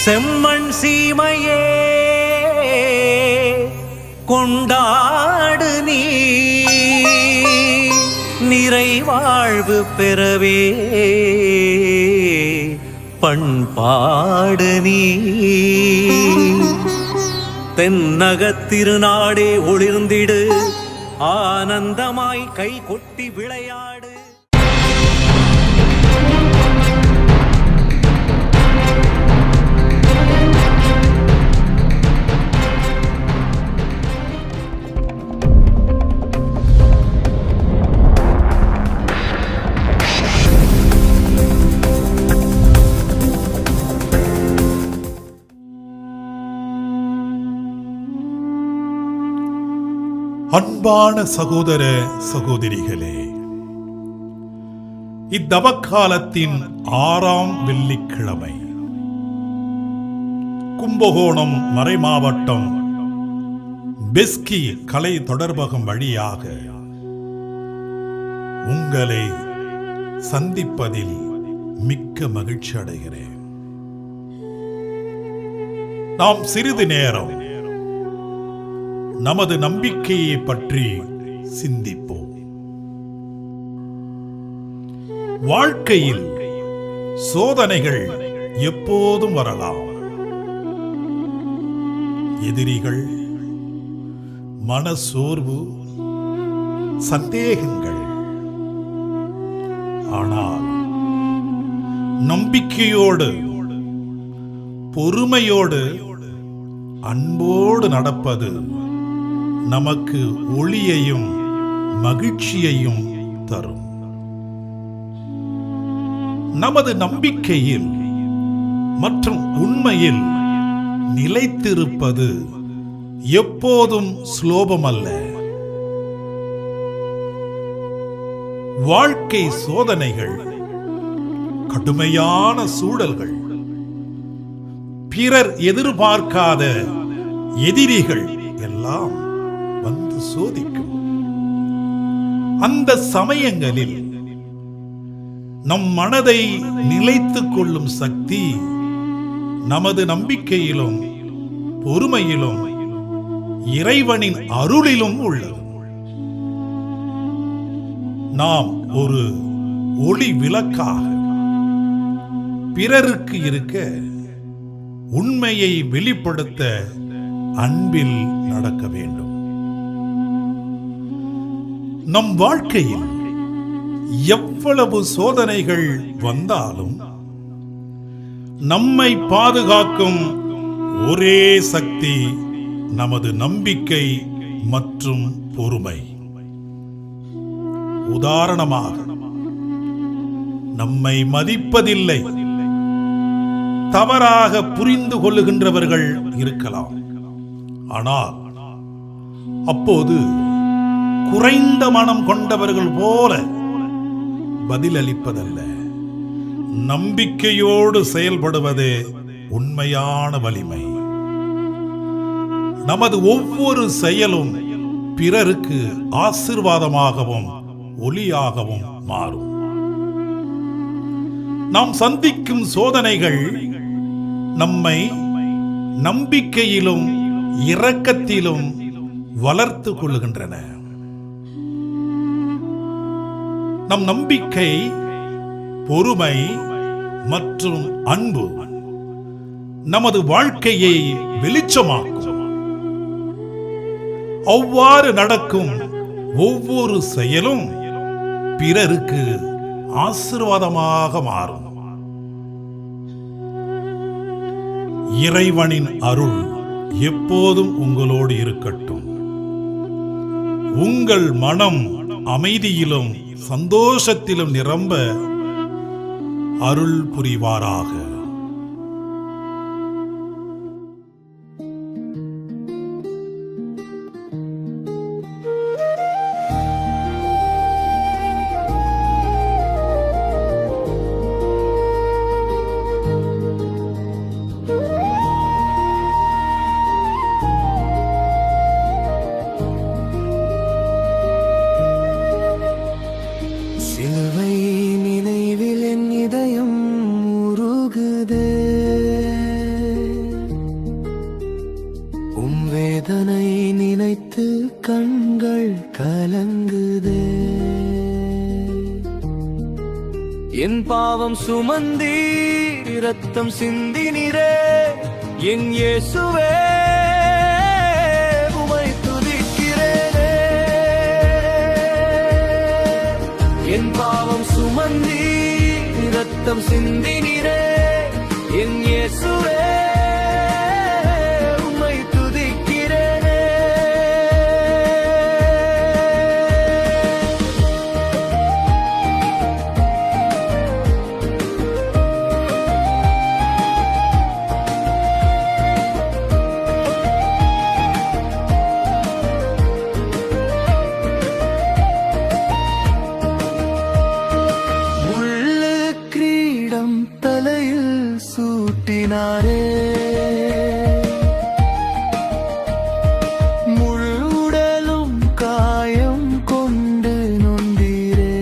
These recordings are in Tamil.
செம்மண் சீமையே கொண்டாடு நீ நிறைவாழ்வு பெறவே பண்பாடு நீ தென்னகத் திருநாடே ஒளிர்ந்திடு ஆனந்தமாய் கை கொட்டி விளையாடு. அன்பான சகோதர சகோதரிகளே, இத்தவக்காலத்தின் 6ஆம் வெள்ளிக்கிழமை கும்பகோணம் மறைமாவட்டம் பெஸ்கி கலை தொடர்பகம் வழியாக உங்களை சந்திப்பதில் மிக்க மகிழ்ச்சி அடைகிறேன். நாம் சிறிது நேரம் நமது நம்பிக்கையை பற்றி சிந்திப்போம். வாழ்க்கையில் சோதனைகள் எப்போதும் வரலாம். எதிரிகள், மனசோர்வு, சந்தேகங்கள். ஆனால் நம்பிக்கையோடு, பொறுமையோடு, அன்போடு நடப்பது நமக்கு ஒளியையும் மகிழ்ச்சியையும் தரும். நமது நம்பிக்கையில் மற்றும் உண்மையில் நிலைத்திருப்பது எப்போதும் சுலபமல்ல. வாழ்க்கை சோதனைகள், கடுமையான சூழல்கள், பிறர் எதிர்பார்க்காத எதிரிகள் எல்லாம் வந்து சோதிக்கும். அந்த சமயங்களில் நம் மனதை நிலைத்துக் கொள்ளும் சக்தி நமது நம்பிக்கையிலும் பொறுமையிலும் இறைவனின் அருளிலும் உள்ளது. நாம் ஒரு ஒளி விளக்காக பிறருக்கு இருக்க, உண்மையை வெளிப்படுத்த அன்பில் நடக்க வேண்டும். நம் வாழ்க்கையில் எவ்வளவு சோதனைகள் வந்தாலும் நம்மை பாதுகாக்கும் ஒரே சக்தி நமது நம்பிக்கை மற்றும் பொறுமை. உதாரணமாக, நம்மை மதிப்பதில்லை, தவறாக புரிந்து கொள்ளுகின்றவர்கள் இருக்கலாம். ஆனால் அப்போது குறைந்த மனம் கொண்டவர்கள் போல பதிலளிப்பதல்ல, நம்பிக்கையோடு செயல்படுவதே உண்மையான வலிமை. நமது ஒவ்வொரு செயலும் பிறருக்கு ஆசீர்வாதமாகவும் ஒளியாகவும் மாறும். நாம் சந்திக்கும் சோதனைகள் நம்மை நம்பிக்கையிலும் இரக்கத்திலும் வளர்த்து கொள்ளுகின்றன. நம் நம்பிக்கை, பொறுமை மற்றும் அன்பு நமது வாழ்க்கையை வெளிச்சமாக்கும். அவ்வாறு நடக்கும் ஒவ்வொரு செயலும் பிறருக்கு ஆசீர்வாதமாக மாறும். இறைவனின் அருள் எப்போதும் உங்களோடு இருக்கட்டும். உங்கள் மனம் அமைதியிலும் சந்தோஷத்திலும் நிரம்ப அருள் புரிவாராக. சிலுவை நினைவில் என் இதயம் உருகு கண்கள் கலங்குதே. என் பாவம் சுமந்தி இரத்தம் சிந்தினிரே, என் இயேசுவே உம்மை துதிக்கிறேனே. என் பாவம் சுமந்தி இரத்தம் சிந்தினிரே, என் இயேசுவே உம்மை துதிக்கிறேனே. தலையில் சூட்டினாரே, முழு உடலும் காயம் கொண்டு நொந்தீரே.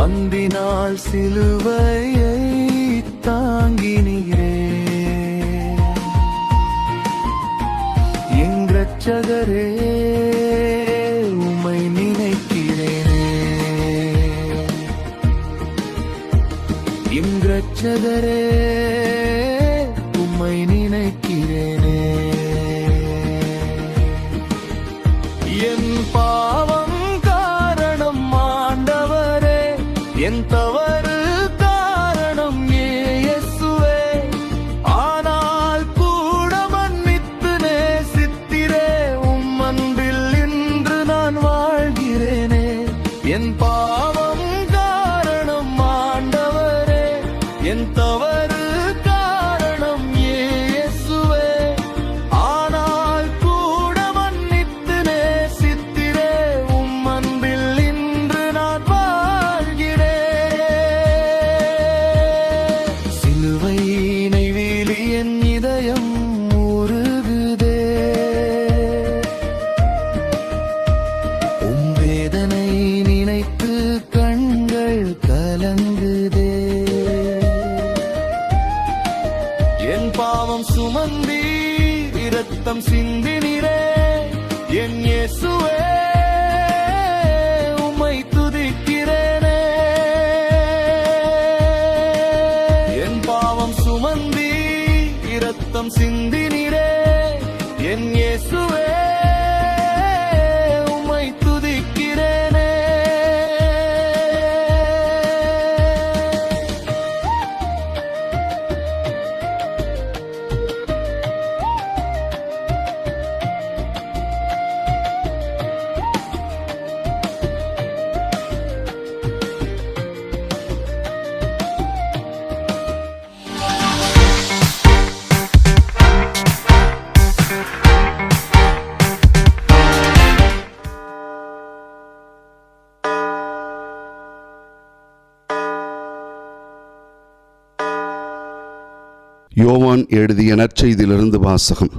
அன்பினால் சிலுவையை தாங்கினீரே, என் இரட்சகரே உம்மை நினைக்கிறேனே. என் இரட்சகரே உம்மை நினைக்கிறேனே. என் பாவம் காரணம் ஆண்டவரே, என் தவறு காரணம் இயேசுவே. ஆனால் கூட மன்னித்து நேசித்திரே, உம் அன்பில் இன்று நான் வாழ்கிறேனே. என் பாவம் காரணம் ஆண்டவரே, என் தவறு காரணம் இயேசுவே. ஆனால் கூட மன்னித்து நேசித்திரே, உம் அன்பில் இன்று நான் வாழ்கிறேன். சிலுவை நெய்வேலி என் இதயம் உருகுதே, உம் வேதனை நினைத்து கண்கள் கலங்குதே. என் பாவம் சுமந்தி இரத்தம் சிந்தினிரே, என் இயேசுவே உம்மை துதிக்கிறேனே. என் பாவம் சுமந்தி இரத்தம் சிந்தினிரே, என் இயேசுவே உம்மை துதிக்கிறேனே. யோவான் எழுதிய நற்செய்தியிலிருந்து வாசகம்.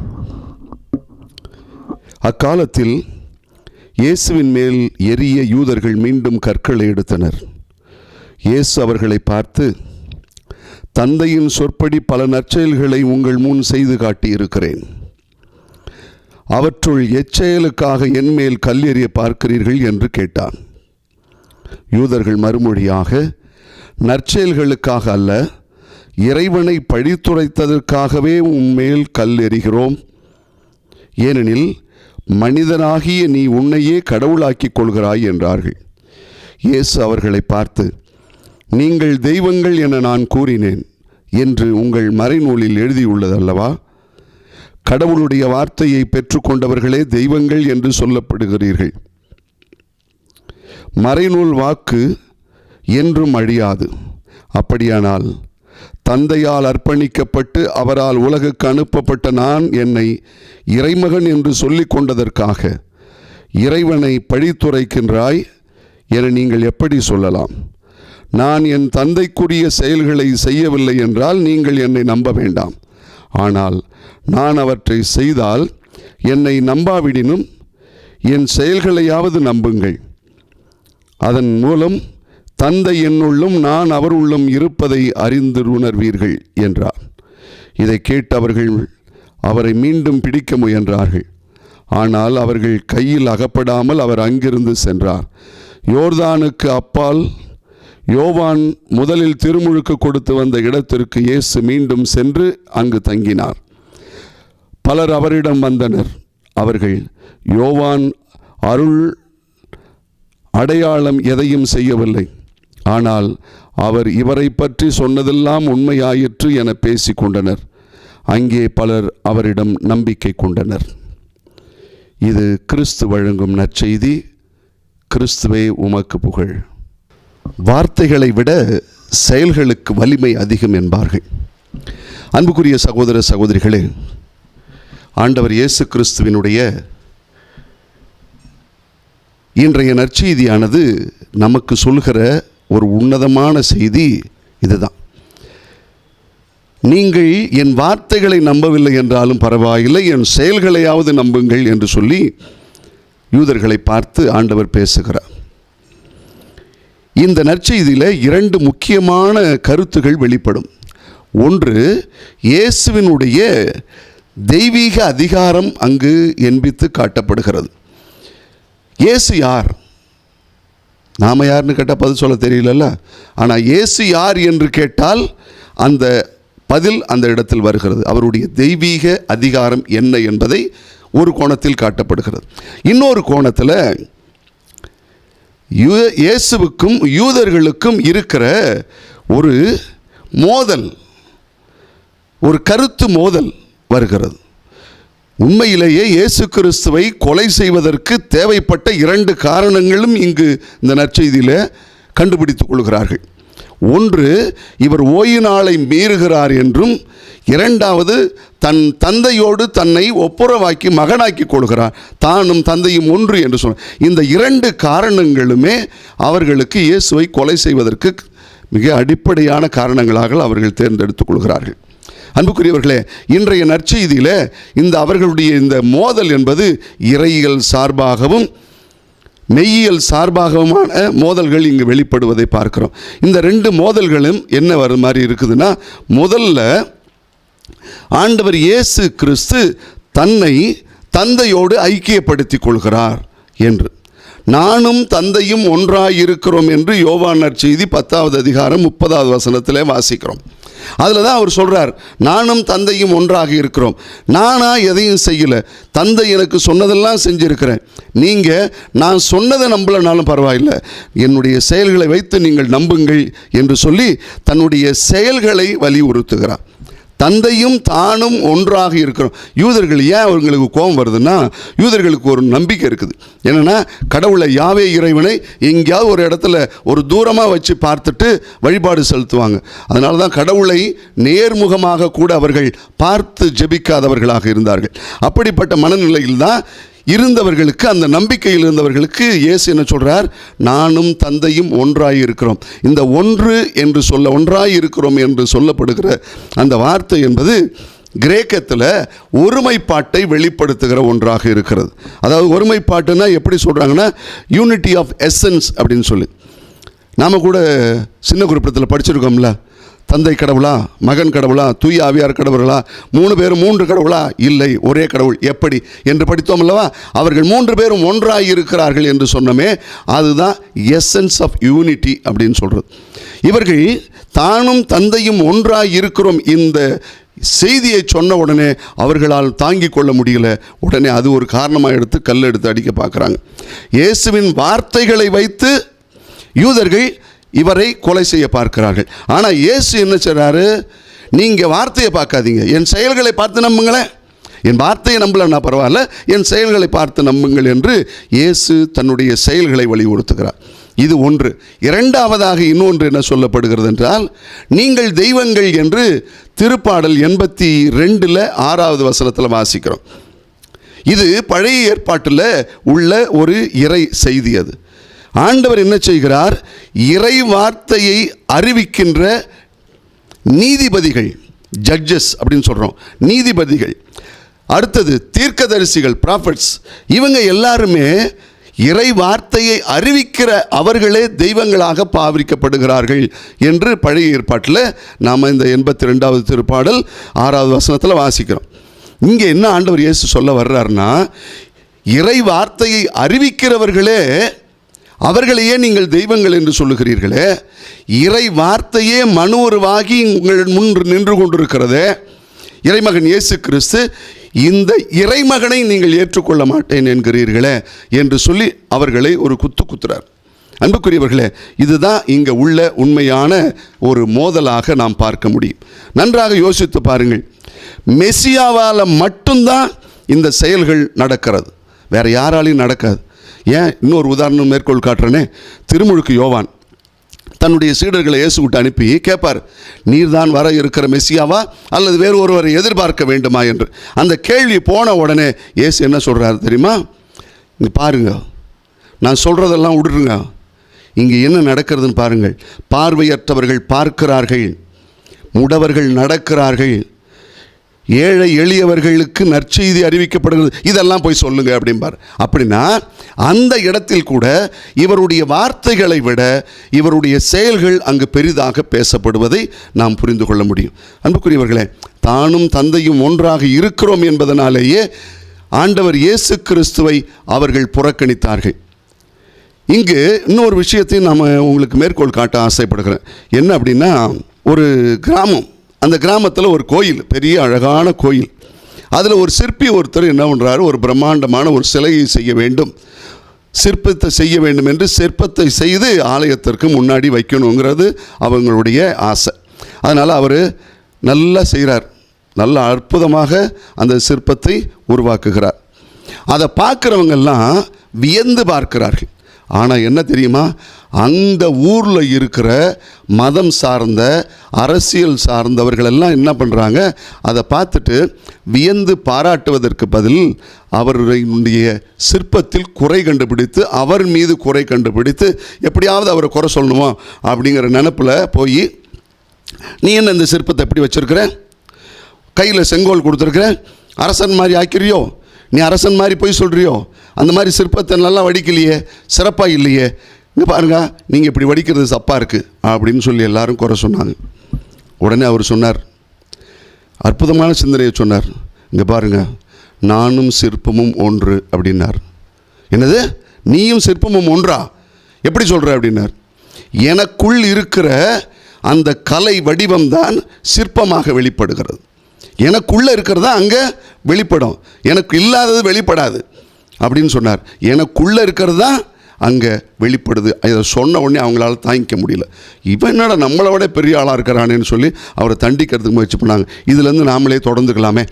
அக்காலத்தில் இயேசுவின் மேல் எரிய யூதர்கள் மீண்டும் கற்களை எடுத்தனர். இயேசு அவர்களை பார்த்து, தந்தையின் சொற்படி பல நற்செயல்களை உங்கள் முன் செய்து காட்டியிருக்கிறேன். அவற்றுள் எச்செயலுக்காக என் மேல் கல் எறிய பார்க்கிறீர்கள் என்று கேட்டான். யூதர்கள் மறுமொழியாக, நற்செயல்களுக்காக அல்ல, இறைவனை பழித்துரைத்ததற்காகவே உன்மேல் கல் எறிகிறோம். ஏனெனில் மனிதனாகிய நீ உன்னையே கடவுளாக்கிக் கொள்கிறாய் என்றார்கள். இயேசு அவர்களை பார்த்து, நீங்கள் தெய்வங்கள் என நான் கூறினேன் என்று உங்கள் மறைநூலில் எழுதியுள்ளதல்லவா? கடவுளுடைய வார்த்தையை பெற்றுக்கொண்டவர்களே தெய்வங்கள் என்று சொல்லப்படுகிறீர்கள். மறைநூல் வாக்கு என்றும் அழியாது. அப்படியானால் தந்தையால் அர்ப்பணிக்கப்பட்டு அவரால் உலகுக்கு அனுப்பப்பட்ட நான் என்னை இறைமகன் என்று சொல்லிக் கொண்டதற்காக இறைவனை பழித்துரைக்கின்றாய் என நீங்கள் எப்படி சொல்லலாம்? நான் என் தந்தைக்குரிய செயல்களை செய்யவில்லை என்றால் நீங்கள் என்னை நம்ப வேண்டாம். ஆனால் நான் அவற்றை செய்தால் என்னை நம்பாவிடினும் என் செயல்களையாவது நம்புங்கள். அதன் மூலம் தந்தை என்னுள்ளும் நான் அவருள்ளும் இருப்பதை அறிந்து உணர்வீர்கள் என்றார். இதை கேட்டவர்கள் அவரை மீண்டும் பிடிக்க முயன்றார்கள். ஆனால் அவர்கள் கையில் அகப்படாமல் அவர் அங்கிருந்து சென்றார். யோர்தானுக்கு அப்பால் யோவான் முதலில் திருமுழுக்கு கொடுத்து வந்த இடத்திற்கு இயேசு மீண்டும் சென்று அங்கு தங்கினார். பலர் அவரிடம் வந்தனர். அவர்கள், யோவான் அருள் அடையாளம் எதையும் செய்யவில்லை, ஆனால் அவர் இவரை பற்றி சொன்னதெல்லாம் உண்மையாயிற்று என பேசிக்கொண்டனர். அங்கே பலர் அவரிடம் நம்பிக்கை கொண்டனர். இது கிறிஸ்து வழங்கும் நற்செய்தி. கிறிஸ்துவே உமக்கு புகழ். வார்த்தைகளை விட செயல்களுக்கு வலிமை அதிகம் என்பார்கள். அன்புக்குரிய சகோதர சகோதரிகளே, ஆண்டவர் இயேசு கிறிஸ்துவினுடைய இன்றைய நற்செய்தியானது நமக்கு சொல்கிற ஒரு உன்னதமான செய்தி இதுதான். நீங்கள் என் வார்த்தைகளை நம்பவில்லை என்றாலும் பரவாயில்லை, என் செயல்களையாவது நம்புங்கள் என்று சொல்லி யூதர்களை பார்த்து ஆண்டவர் பேசுகிறார். இந்த நற்செய்தியில் 2 முக்கியமான கருத்துகள் வெளிப்படும். ஒன்று, இயேசுவினுடைய தெய்வீக அதிகாரம் அங்கு என்பித்து காட்டப்படுகிறது. இயேசு யார்? நாம் யாருன்னு கேட்டால் பதில் சொல்ல தெரியலல்ல. ஆனால் இயேசு யார் என்று கேட்டால் அந்த பதில் அந்த இடத்தில் வருகிறது. அவருடைய தெய்வீக அதிகாரம் என்ன என்பதை ஒரு கோணத்தில் காட்டப்படுகிறது. இன்னொரு கோணத்தில் இயேசுவுக்கும் யூதர்களுக்கும் இருக்கிற ஒரு மோதல், ஒரு கருத்து மோதல் வருகிறது. உண்மையிலேயே இயேசு கிறிஸ்துவை கொலை செய்வதற்கு தேவைப்பட்ட 2 காரணங்களும் இங்கு இந்த நற்செய்தியில் கண்டுபிடித்துக் கொள்கிறார்கள். ஒன்று, இவர் ஓய்வு நாளை மீறுகிறார் என்றும், இரண்டாவது தன் தந்தையோடு தன்னை ஒப்புரவாக்கி மகனாக்கி கொள்கிறார், தானும் தந்தையும் ஒன்று என்று சொன்னார். இந்த 2 காரணங்களுமே அவர்களுக்கு இயேசுவை கொலை செய்வதற்கு மிக அடிப்படையான காரணங்களாக அவர்கள் தேர்ந்தெடுத்துக் கொள்கிறார்கள். அன்புக்குரியவர்களே, இன்றைய நற்செய்தியில் இந்த அவர்களுடைய இந்த மோதல் என்பது இறையியல் சார்பாகவும் மெய்யியல் சார்பாகவுமான மோதல்கள் இங்கு வெளிப்படுவதை பார்க்கிறோம். இந்த 2 மோதல்களும் என்ன வர மாதிரி இருக்குதுன்னா, முதல்ல ஆண்டவர் இயேசு கிறிஸ்து தன்னை தந்தையோடு ஐக்கியப்படுத்திக் கொள்கிறார் என்று. நானும் தந்தையும் ஒன்றாயிருக்கிறோம் என்று யோவான் நற்செய்தி 10வது அதிகாரம் 30வது வசனத்தில் வாசிக்கிறோம். அதில் தான் அவர் சொல்கிறார், நானும் தந்தையும் ஒன்றாக இருக்கிறோம். நானாக எதையும் செய்யலை, தந்தை எனக்கு சொன்னதெல்லாம் செஞ்சுருக்கிறேன். நீங்கள் நான் சொன்னதை நம்பலைனாலும் பரவாயில்லை, என்னுடைய செயல்களை வைத்து நீங்கள் நம்புங்கள் என்று சொல்லி தன்னுடைய செயல்களை வலியுறுத்துகிறார். தந்தையும் தானும் ஒன்றாக இருக்கிறோம். யூதர்கள் ஏன் அவங்களுக்கு கோபம் வருதுன்னா, யூதர்களுக்கு ஒரு நம்பிக்கை இருக்குது. என்னென்னா, கடவுளை யாவே இறைவனை எங்கேயாவது ஒரு இடத்துல ஒரு தூரமாக வச்சு பார்த்துட்டு வழிபாடு செலுத்துவாங்க. அதனால தான் கடவுளை நேர்முகமாக கூட அவர்கள் பார்த்து ஜெபிக்காதவர்களாக இருந்தார்கள். அப்படிப்பட்ட மனநிலையில் தான் இருந்தவர்களுக்கு, அந்த நம்பிக்கையில் இருந்தவர்களுக்கு இயேசு என்ன சொல்கிறார், நானும் தந்தையும் ஒன்றாய் இருக்கிறோம். இந்த ஒன்று என்று ஒன்றாய் இருக்கிறோம் என்று சொல்லப்படுகிற அந்த வார்த்தை என்பது கிரேக்கத்தில் ஒருமைப்பாட்டை வெளிப்படுத்துகிற ஒன்றாக இருக்கிறது. அதாவது ஒருமைப்பாட்டுன்னா எப்படி சொல்கிறாங்கன்னா, யூனிட்டி ஆஃப் எசன்ஸ் அப்படின்னு சொல்லி. நாம் கூட சின்ன குறிப்பிடத்தில் படிச்சிருக்கோம்ல, தந்தை கடவுளா, மகன் கடவுளா, தூய ஆவியார் கடவுளா, 3 பேரும் 3 கடவுளா, இல்லை ஒரே கடவுள் எப்படி என்று படித்தோம் அல்லவா. அவர்கள் 3 பேரும் ஒன்றாய் இருக்கிறார்கள் என்று சொன்னமே, அதுதான் எசன்ஸ் ஆஃப் யூனிட்டி அப்படின்னு சொல்கிறது. இவர்கள் தானும் தந்தையும் ஒன்றாய் இருக்கிறோம் இந்த செய்தியை சொன்ன உடனே அவர்களால் தாங்கிக் கொள்ள முடியல. உடனே அது ஒரு காரணமாக எடுத்து கல் எடுத்து அடிக்க பார்க்குறாங்க. இயேசுவின் வார்த்தைகளை வைத்து யூதர்கள் இவரை கொலை செய்ய பார்க்கிறார்கள். ஆனால் இயேசு என்ன செய்கிறாரு, நீங்கள் வார்த்தையை பார்க்காதீங்க, என் செயல்களை பார்த்து நம்புங்களேன். என் வார்த்தையை நம்பலன்னா பரவாயில்ல, என் செயல்களை பார்த்து நம்புங்கள் என்று இயேசு தன்னுடைய செயல்களை வலியுறுத்துகிறார். இது ஒன்று. இரண்டாவதாக இன்னொன்று என்ன சொல்லப்படுகிறது என்றால், நீங்கள் தெய்வங்கள் என்று திருப்பாடல் 82 6வது வசனத்தில் வாசிக்கிறோம். இது பழைய ஏற்பாட்டில் உள்ள ஒரு இறை செய்தி. அது ஆண்டவர் என்ன செய்கிறார், இறை வார்த்தையை அறிவிக்கின்ற நீதிபதிகள், ஜட்ஜஸ் அப்படின்னு சொல்கிறோம், நீதிபதிகள், அடுத்தது தீர்க்கதரிசிகள், ப்ராஃபட்ஸ், இவங்க எல்லாருமே இறை வார்த்தையை அறிவிக்கிற அவர்களே தெய்வங்களாக பாவிக்கப்படுகிறார்கள் என்று பழைய ஏற்பாட்டில் நாம் இந்த 82வது திருப்பாடல் 6வது வசனத்தில் வாசிக்கிறோம். இங்கே என்ன ஆண்டவர் இயேசு சொல்ல வர்றாருன்னா, இறை வார்த்தையை அறிவிக்கிறவர்களே அவர்களையே நீங்கள் தெய்வங்கள் என்று சொல்லுகிறீர்களே, இறை வார்த்தையே மனு உருவாகி உங்கள் முன் நின்று கொண்டிருக்கிறதே இறைமகன் இயேசு கிறிஸ்து, இந்த இறைமகனை நீங்கள் ஏற்றுக்கொள்ள மாட்டேன் என்கிறீர்களே என்று சொல்லி அவர்களை ஒரு குத்துறார். அன்புக்குரியவர்களே, இதுதான் இங்கே உள்ள உண்மையான ஒரு மோதலாக நாம் பார்க்க முடியும். நன்றாக யோசித்து பாருங்கள். மெசியாவால் மட்டும்தான் இந்த செயல்கள் நடக்கிறது, வேற யாராலையும் நடக்காது. ஏன், இன்னொரு உதாரணம் மேற்கோள் காட்டுறேனே. திருமுழுக்கு யோவான் தன்னுடைய சீடர்களை இயேசு விட்டு அனுப்பி கேட்பார், நீர்தான் வர இருக்கிற மெசியாவா அல்லது வேறு ஒருவரை எதிர்பார்க்க வேண்டுமா என்று. அந்த கேள்வி போன உடனே இயேசு என்ன சொல்கிறார் தெரியுமா? இங்கே பாருங்க, நான் சொல்கிறதெல்லாம் விடுருங்க, இங்கே என்ன நடக்கிறதுன்னு பாருங்கள். பார்வையற்றவர்கள் பார்க்கிறார்கள், முடவர்கள் நடக்கிறார்கள், ஏழை எளியவர்களுக்கு நற்செய்தி அறிவிக்கப்படுகிறது, இதெல்லாம் போய் சொல்லுங்க அப்படிம்பார். அப்படின்னா அந்த இடத்தில் கூட இவருடைய வார்த்தைகளை விட இவருடைய செயல்கள் அங்கு பெரிதாக பேசப்படுவதை நாம் புரிந்து கொள்ள முடியும். அன்புக்குரியவர்களே, தானும் தந்தையும் ஒன்றாக இருக்கிறோம் என்பதனாலேயே ஆண்டவர் இயேசு கிறிஸ்துவை அவர்கள் புறக்கணித்தார்கள். இங்கு இன்னொரு விஷயத்தையும் நாம் உங்களுக்கு மேற்கோள் காட்ட ஆசைப்படுகிறேன். என்ன அப்படின்னா, ஒரு கிராமம், அந்த கிராமத்தில் ஒரு கோயில், பெரிய அழகான கோயில். அதில் ஒரு சிற்பி ஒருத்தர் என்ன பண்ணுறாரு, ஒரு பிரம்மாண்டமான ஒரு சிலையை செய்ய வேண்டும், சிற்பத்தை செய்ய வேண்டும் என்று சிற்பத்தை செய்து ஆலயத்திற்கு முன்னாடி வைக்கணுங்கிறது அவங்களுடைய ஆசை. அதனால் அவர் நல்லா செய்கிறார், நல்ல அற்புதமாக அந்த சிற்பத்தை உருவாக்குகிறார். அதை பார்க்குறவங்கெல்லாம் வியந்து பார்க்கிறார்கள். ஆனால் என்ன தெரியுமா, அந்த ஊரில் இருக்கிற மதம் சார்ந்த அரசியல் சார்ந்தவர்களெல்லாம் என்ன பண்ணுறாங்க, அதை பார்த்துட்டு வியந்து பாராட்டுவதற்கு பதில் அவருடைய சிற்பத்தில் குறை கண்டுபிடித்து, அவர் மீது குறை கண்டுபிடித்து எப்படியாவது அவரை குறை சொல்லணுமோ அப்படிங்கிற நினப்பில் போய், நீ என்ன இந்த சிற்பத்தை எப்படி வச்சுருக்கிற, கையில் செங்கோல் கொடுத்துருக்குற, அரசன் மாதிரி ஆக்கிறியோ, நீ அரசன் மாதிரி போய் சொல்கிறியோ, அந்த மாதிரி சிற்பத்தை நல்லா வடிக்கலையே, சிறப்பாக இல்லையே, இங்கே பாருங்க நீங்கள் இப்படி வடிக்கிறது தப்பாக இருக்குது அப்படின்னு சொல்லி எல்லாரும் குறை சொன்னாங்க. உடனே அவர் சொன்னார், அற்புதமான சிந்தனையை சொன்னார். இங்கே பாருங்க, நானும் சிற்பமும் ஒன்று அப்படின்னார். என்னது, நீயும் சிற்பமும் ஒன்றா, எப்படி சொல்கிற அப்படின்னார். எனக்குள் இருக்கிற அந்த கலை வடிவம்தான் சிற்பமாக வெளிப்படுகிறது. எனக்குள்ளே இருக்கிறதா அங்கே வெளிப்படும், எனக்கு இல்லாதது வெளிப்படாது அப்படின்னு சொன்னார். எனக்குள்ளே இருக்கிறது தான் அங்கே வெளிப்படுது. இதை சொன்ன உடனே அவங்களால தாங்கிக்க முடியல. இவன் என்னடா நம்மளை விட பெரிய ஆளாக இருக்கிறானேன்னு சொல்லி அவரை தண்டிக்கிறதுக்கு முயற்சி பண்ணாங்க. இதிலேருந்து நாமளே தொடர்ந்துக்கலாமே.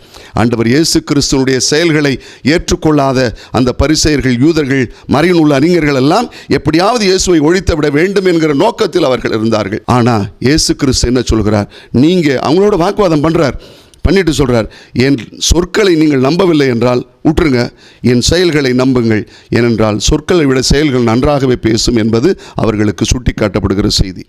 ஆண்டவர் இயேசு கிறிஸ்துவனுடைய செயல்களை ஏற்றுக்கொள்ளாத அந்த பரிசேயர்கள், யூதர்கள், மறைநூல் அறிஞர்கள் எல்லாம் எப்படியாவது இயேசுவை ஒழித்து விட வேண்டும் என்கிற நோக்கத்தில் அவர்கள் இருந்தார்கள். ஆனால் இயேசு கிறிஸ்து என்ன சொல்கிறார், நீங்கள் அவங்களோட வாக்குவாதம் பண்ணிட்டு சொல்கிறார், என் சொற்களை நீங்கள் நம்பவில்லை என்றால் விட்டுருங்க, என் செயல்களை நம்புங்கள், ஏனென்றால் சொற்களை விட செயல்கள் நன்றாகவே பேசும் என்பது அவர்களுக்கு சுட்டி காட்டப்படுகிற செய்தி.